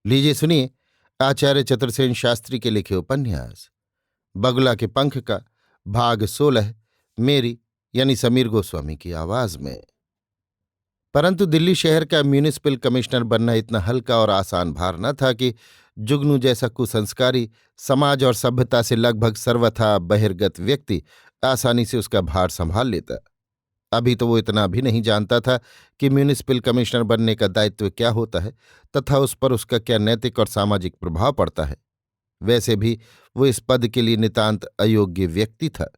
लीजिए सुनिए आचार्य चतुर्सेन शास्त्री के लिखे उपन्यास बगुला के पंख का भाग 16 मेरी यानी समीर गोस्वामी की आवाज में। परंतु दिल्ली शहर का म्यूनिसिपल कमिश्नर बनना इतना हल्का और आसान भार न था कि जुगनू जैसा कुसंस्कारी, समाज और सभ्यता से लगभग सर्वथा बहिर्गत व्यक्ति आसानी से उसका भार संभाल लेता। अभी तो वो इतना भी नहीं जानता था कि म्यूनिसिपल कमिश्नर बनने का दायित्व क्या होता है तथा उस पर उसका क्या नैतिक और सामाजिक प्रभाव पड़ता है। वैसे भी वो इस पद के लिए नितांत अयोग्य व्यक्ति था।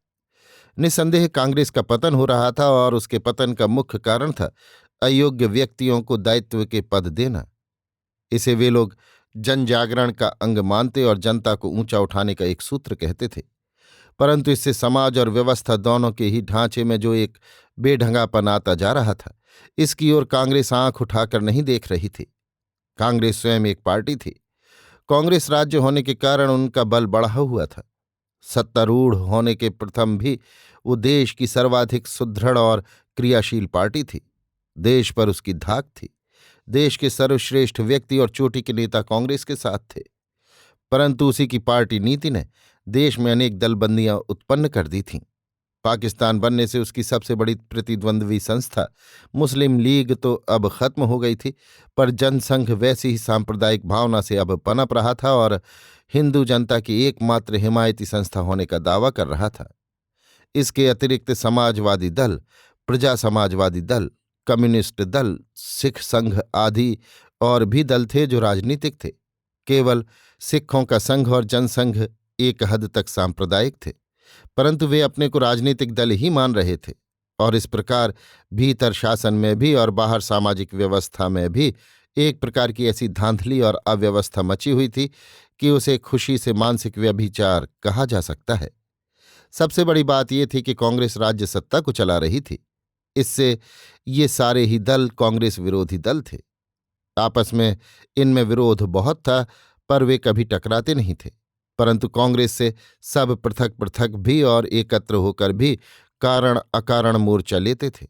निस्संदेह कांग्रेस का पतन हो रहा था और उसके पतन का मुख्य कारण था अयोग्य व्यक्तियों को दायित्व के पद देना। इसे वे लोग जन जागरण का अंग मानते और जनता को ऊंचा उठाने का एक सूत्र कहते थे। परंतु इससे समाज और व्यवस्था दोनों के ही ढांचे में जो एक बेढंगापन आता जा रहा था, इसकी ओर कांग्रेस आंख उठाकर नहीं देख रही थी। कांग्रेस स्वयं एक पार्टी थी। कांग्रेस राज्य होने के कारण उनका बल बढ़ा हुआ था। सत्तारूढ़ होने के प्रथम भी वो देश की सर्वाधिक सुदृढ़ और क्रियाशील पार्टी थी। देश पर उसकी धाक थी। देश के सर्वश्रेष्ठ व्यक्ति और चोटी के नेता कांग्रेस के साथ थे। परंतु उसी की पार्टी नीति ने देश में अनेक दलबंदियां उत्पन्न कर दी थीं। पाकिस्तान बनने से उसकी सबसे बड़ी प्रतिद्वंद्वी संस्था मुस्लिम लीग तो अब खत्म हो गई थी, पर जनसंघ वैसी ही सांप्रदायिक भावना से अब पनप रहा था और हिंदू जनता की एकमात्र हिमायती संस्था होने का दावा कर रहा था। इसके अतिरिक्त समाजवादी दल, प्रजा समाजवादी दल, कम्युनिस्ट दल, सिख संघ आदि और भी दल थे जो राजनीतिक थे। केवल सिखों का संघ और जनसंघ एक हद तक सांप्रदायिक थे, परंतु वे अपने को राजनीतिक दल ही मान रहे थे और इस प्रकार भीतर शासन में भी और बाहर सामाजिक व्यवस्था में भी एक प्रकार की ऐसी धांधली और अव्यवस्था मची हुई थी कि उसे खुशी से मानसिक व्यभिचार कहा जा सकता है। सबसे बड़ी बात यह थी कि कांग्रेस राज्य सत्ता को चला रही थी। इससे ये सारे ही दल कांग्रेस विरोधी दल थे। आपस में इनमें विरोध बहुत था, पर वे कभी टकराते नहीं थे। परंतु कांग्रेस से सब पृथक पृथक भी और एकत्र होकर भी कारण अकारण मोर्चा लेते थे।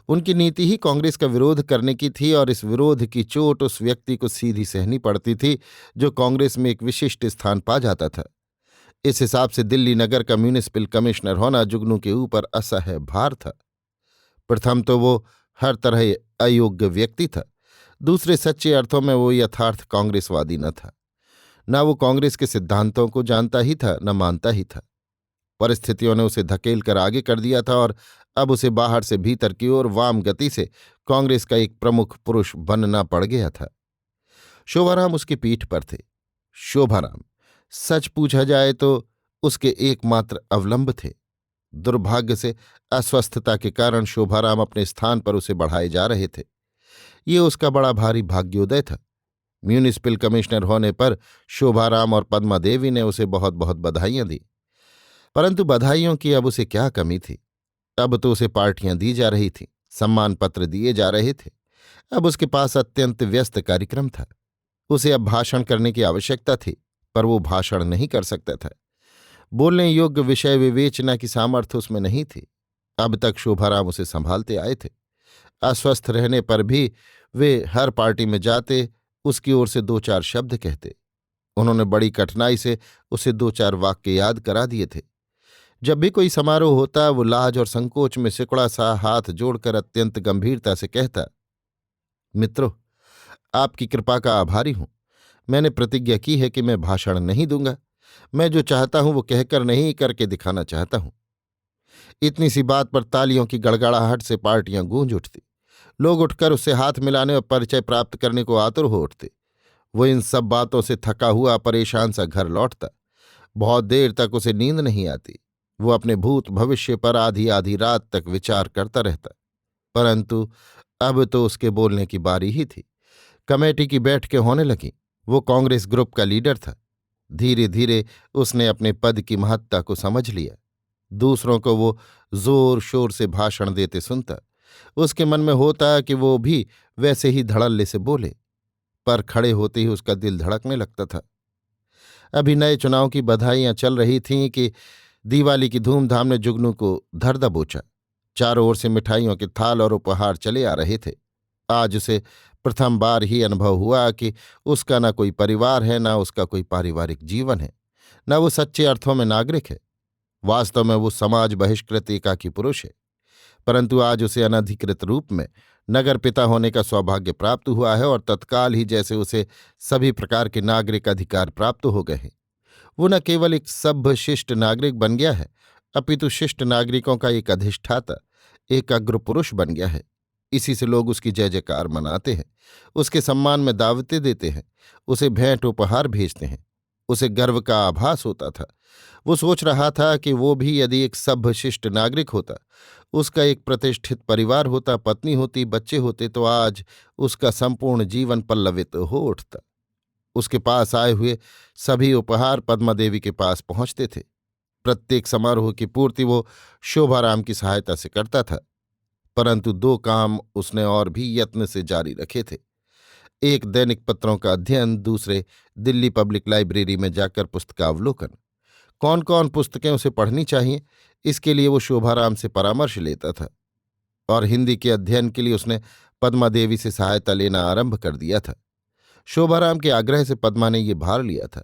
उनकी नीति ही कांग्रेस का विरोध करने की थी और इस विरोध की चोट उस व्यक्ति को सीधी सहनी पड़ती थी जो कांग्रेस में एक विशिष्ट स्थान पा जाता था। इस हिसाब से दिल्ली नगर का म्यूनिसिपल कमिश्नर होना जुगनू के ऊपर असह्य भार था। प्रथम तो वो हर तरह अयोग्य व्यक्ति था। दूसरे सच्चे अर्थों में वो यथार्थ कांग्रेसवादी न था। न वो कांग्रेस के सिद्धांतों को जानता ही था, न मानता ही था। परिस्थितियों ने उसे धकेल कर आगे कर दिया था और अब उसे बाहर से भीतर की ओर वाम गति से कांग्रेस का एक प्रमुख पुरुष बनना पड़ गया था। शोभाराम उसकी पीठ पर थे। शोभाराम, सच पूछा जाए तो उसके एकमात्र अवलंब थे। दुर्भाग्य से अस्वस्थता के कारण शोभाराम अपने स्थान पर उसे बढ़ाए जा रहे थे। ये उसका बड़ा भारी भाग्योदय था। म्यूनिसिपल कमिश्नर होने पर शोभाराम और पद्मा देवी ने उसे बहुत बहुत बधाइयां दी। परंतु बधाइयों की अब उसे क्या कमी थी। अब तो उसे पार्टियां दी जा रही थीं, सम्मान पत्र दिए जा रहे थे। अब उसके पास अत्यंत व्यस्त कार्यक्रम था। उसे अब भाषण करने की आवश्यकता थी, पर वो भाषण नहीं कर सकता था। बोलने योग्य विषय विवेचना की सामर्थ्य उसमें नहीं थी। अब तक शोभाराम उसे संभालते आए थे। अस्वस्थ रहने पर भी वे हर पार्टी में जाते, उसकी ओर से दो चार शब्द कहते। उन्होंने बड़ी कठिनाई से उसे दो चार वाक्य याद करा दिए थे। जब भी कोई समारोह होता, वो लाज और संकोच में सिकुड़ा सा हाथ जोड़कर अत्यंत गंभीरता से कहता, मित्रों, आपकी कृपा का आभारी हूं। मैंने प्रतिज्ञा की है कि मैं भाषण नहीं दूंगा। मैं जो चाहता हूं वो कहकर नहीं, करके दिखाना चाहता हूं। इतनी सी बात पर तालियों की गड़गड़ाहट से पार्टियां गूंज उठती। लोग उठकर उससे हाथ मिलाने और परिचय प्राप्त करने को आतुर हो उठते। वो इन सब बातों से थका हुआ परेशान सा घर लौटता। बहुत देर तक उसे नींद नहीं आती। वो अपने भूत भविष्य पर आधी आधी रात तक विचार करता रहता। परंतु अब तो उसके बोलने की बारी ही थी। कमेटी की बैठकें होने लगीं। वो कांग्रेस ग्रुप का लीडर था। धीरे धीरे उसने अपने पद की महत्ता को समझ लिया। दूसरों को वो जोर शोर से भाषण देते सुनता। उसके मन में होता कि वो भी वैसे ही धड़ल्ले से बोले, पर खड़े होते ही उसका दिल धड़कने लगता था। अभी नए चुनाव की बधाइयां चल रही थीं कि दिवाली की धूमधाम ने जुगनू को धर दबोचा। चारों ओर से मिठाइयों के थाल और उपहार चले आ रहे थे। आज उसे प्रथम बार ही अनुभव हुआ कि उसका न कोई परिवार है, न उसका कोई पारिवारिक जीवन है, न वो सच्चे अर्थों में नागरिक है। वास्तव में वो समाज बहिष्कृत एकाकी पुरुष है। परंतु आज उसे अनधिकृत रूप में नगर पिता होने का सौभाग्य प्राप्त हुआ है और तत्काल ही जैसे उसे सभी प्रकार के नागरिक अधिकार प्राप्त हो गए हैं। वो न केवल एक सभ्य शिष्ट नागरिक बन गया है, अपितु शिष्ट नागरिकों का एक अधिष्ठाता, एक अग्र पुरुष बन गया है। इसी से लोग उसकी जय जयकार मनाते हैं, उसके सम्मान में दावतें देते हैं, उसे भेंट उपहार भेजते हैं। उसे गर्व का आभास होता था। वो सोच रहा था कि वो भी यदि एक सभ्य शिष्ट नागरिक होता, उसका एक प्रतिष्ठित परिवार होता, पत्नी होती, बच्चे होते, तो आज उसका संपूर्ण जीवन पल्लवित हो उठता। उसके पास आए हुए सभी उपहार पद्मा देवी के पास पहुंचते थे। प्रत्येक समारोह की पूर्ति वो शोभाराम की सहायता से करता था। परंतु दो काम उसने और भी यत्न से जारी रखे थे। एक दैनिक पत्रों का अध्ययन, दूसरे दिल्ली पब्लिक लाइब्रेरी में जाकर पुस्तकावलोकन। कौन कौन पुस्तकें उसे पढ़नी चाहिए, इसके लिए वो शोभाराम से परामर्श लेता था। और हिंदी के अध्ययन के लिए उसने पद्मा देवी से सहायता लेना आरंभ कर दिया था। शोभाराम के आग्रह से पद्मा ने ये भार लिया था।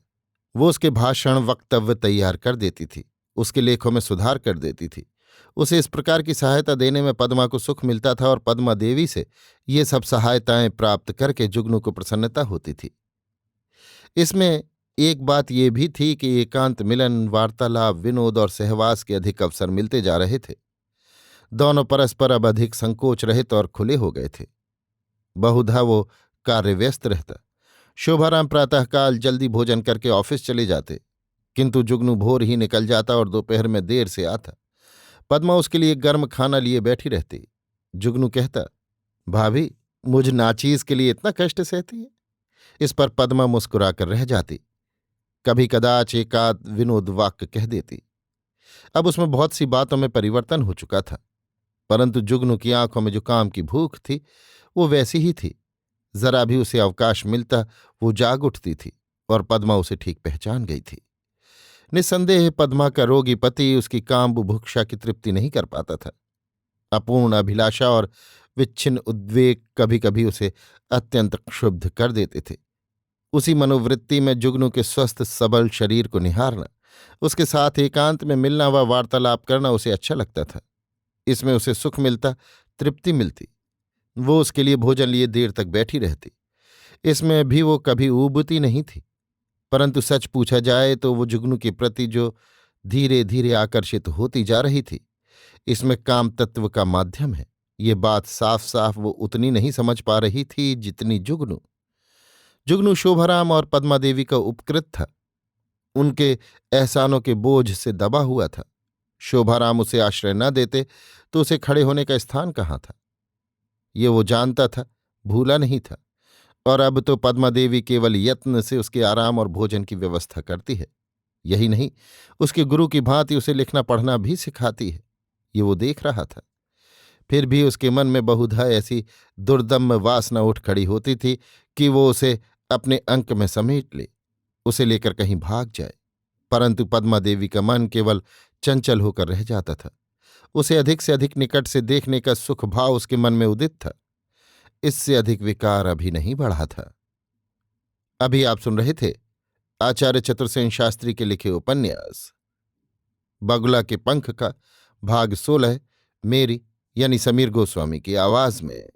वो उसके भाषण वक्तव्य तैयार कर देती थी, उसके लेखों में सुधार कर देती थी। उसे इस प्रकार की सहायता देने में पद्मा को सुख मिलता था और पद्मा देवी से ये सब सहायताएं प्राप्त करके जुगनू को प्रसन्नता होती थी। इसमें एक बात ये भी थी कि एकांत मिलन, वार्तालाप, विनोद और सहवास के अधिक अवसर मिलते जा रहे थे। दोनों परस्पर अब अधिक संकोच रहित और खुले हो गए थे। बहुधा वो कार्यव्यस्त रहता। शोभाराम प्रातःकाल जल्दी भोजन करके ऑफिस चले जाते, किंतु जुगनू भोर ही निकल जाता और दोपहर में देर से आता। पद्मा उसके लिए गर्म खाना लिए बैठी रहती। जुगनू कहता, भाभी, मुझ नाचीज के लिए इतना कष्ट सहती है। इस पर पद्मा मुस्कुराकर रह जाती। कभी कदाच एकाध विनोद वाक्य कह देती। अब उसमें बहुत सी बातों में परिवर्तन हो चुका था, परंतु जुगनू की आंखों में जो काम की भूख थी वो वैसी ही थी। जरा भी उसे अवकाश मिलता वो जाग उठती थी, और पद्मा उसे ठीक पहचान गई थी। निस्संदेह पद्मा का रोगी पति उसकी काम बुभुक्षा की तृप्ति नहीं कर पाता था। अपूर्ण अभिलाषा और विच्छिन्न उद्वेग कभी कभी उसे अत्यंत क्षुब्ध कर देते थे। उसी मनोवृत्ति में जुगनू के स्वस्थ सबल शरीर को निहारना, उसके साथ एकांत में मिलना व वार्तालाप करना उसे अच्छा लगता था। इसमें उसे सुख मिलता, तृप्ति मिलती। वो उसके लिए भोजन लिए देर तक बैठी रहती। इसमें भी वो कभी ऊबती नहीं थी। परंतु सच पूछा जाए तो वो जुगनू के प्रति जो धीरे धीरे आकर्षित होती जा रही थी, इसमें काम तत्व का माध्यम है, ये बात साफ साफ वो उतनी नहीं समझ पा रही थी जितनी जुगनू। जुगनू शोभाराम और पद्मा देवी का उपकृत था, उनके एहसानों के बोझ से दबा हुआ था। शोभाराम उसे आश्रय न देते तो उसे खड़े होने का स्थान कहाँ था, ये वो जानता था, भूला नहीं था। और अब तो पद्मा देवी केवल यत्न से उसके आराम और भोजन की व्यवस्था करती है। यही नहीं, उसके गुरु की भांति उसे लिखना पढ़ना भी सिखाती है, ये वो देख रहा था। फिर भी उसके मन में बहुधा ऐसी दुर्दम्य वासना उठ खड़ी होती थी कि वो उसे अपने अंक में समेट ले, उसे लेकर कहीं भाग जाए। परंतु पद्मा देवी का मन केवल चंचल होकर रह जाता था। उसे अधिक से अधिक निकट से देखने का सुख भाव उसके मन में उदित था। इससे अधिक विकार अभी नहीं बढ़ा था। अभी आप सुन रहे थे आचार्य चतुर्सेन शास्त्री के लिखे उपन्यास बगुला के पंख का भाग 16, मेरी यानी समीर गोस्वामी की आवाज में।